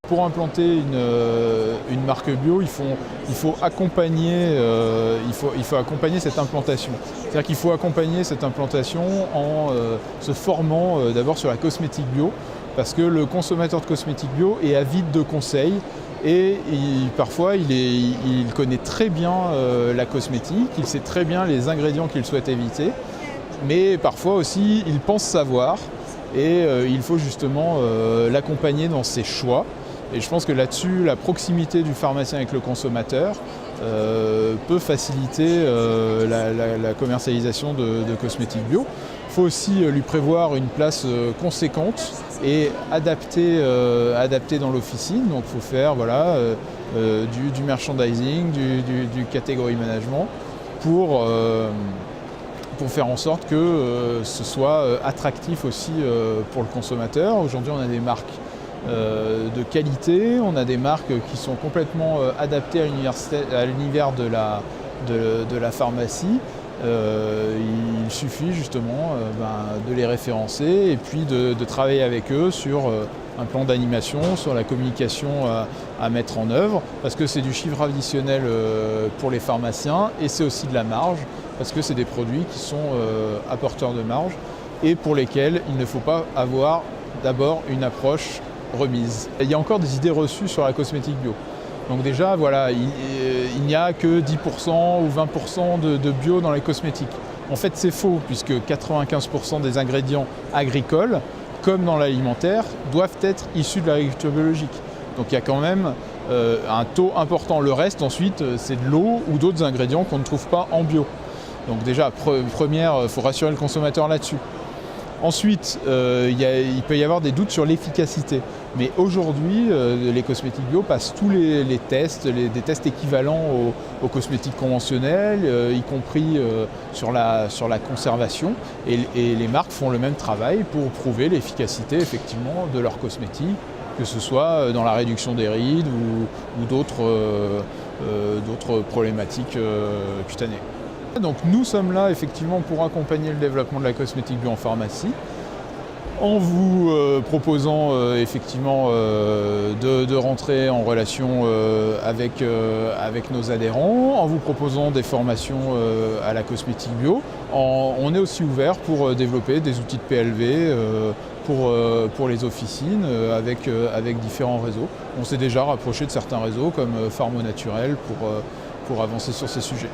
Pour implanter une marque bio, il faut accompagner cette implantation. C'est-à-dire qu'il faut accompagner cette implantation en se formant d'abord sur la cosmétique bio, parce que le consommateur de cosmétiques bio est avide de conseils et parfois il connaît très bien la cosmétique, il sait très bien les ingrédients qu'il souhaite éviter, mais parfois aussi il pense savoir et il faut justement l'accompagner dans ses choix. Et je pense que là-dessus, la proximité du pharmacien avec le consommateur peut faciliter la commercialisation de cosmétiques bio. Il faut aussi lui prévoir une place conséquente et adaptée dans l'officine. Donc il faut faire du merchandising, du category management pour faire en sorte que ce soit attractif aussi pour le consommateur. Aujourd'hui, on a des marques de qualité, on a des marques qui sont complètement adaptées à l'univers de la pharmacie. Il suffit justement de les référencer et puis de travailler avec eux sur un plan d'animation, sur la communication à mettre en œuvre, parce que c'est du chiffre additionnel pour les pharmaciens et c'est aussi de la marge, parce que c'est des produits qui sont apporteurs de marge et pour lesquels il ne faut pas avoir d'abord une approche remise. Il y a encore des idées reçues sur la cosmétique bio. Donc déjà, voilà, il n'y a que 10% ou 20% de bio dans les cosmétiques. En fait, c'est faux, puisque 95% des ingrédients agricoles, comme dans l'alimentaire, doivent être issus de l'agriculture biologique. Donc il y a quand même un taux important. Le reste, ensuite, c'est de l'eau ou d'autres ingrédients qu'on ne trouve pas en bio. Donc déjà, première, il faut rassurer le consommateur là-dessus. Ensuite, il peut y avoir des doutes sur l'efficacité. Mais aujourd'hui, les cosmétiques bio passent tous les tests, des tests équivalents aux cosmétiques conventionnels, y compris sur la conservation. Et les marques font le même travail pour prouver l'efficacité effectivement de leurs cosmétiques, que ce soit dans la réduction des rides ou d'autres problématiques cutanées. Donc nous sommes là effectivement pour accompagner le développement de la cosmétique bio en pharmacie, en vous proposant effectivement de rentrer en relation avec nos adhérents, en vous proposant des formations à la cosmétique bio. On est aussi ouvert pour développer des outils de PLV pour les officines avec différents réseaux. On s'est déjà rapproché de certains réseaux comme Pharmo Naturel pour avancer sur ces sujets.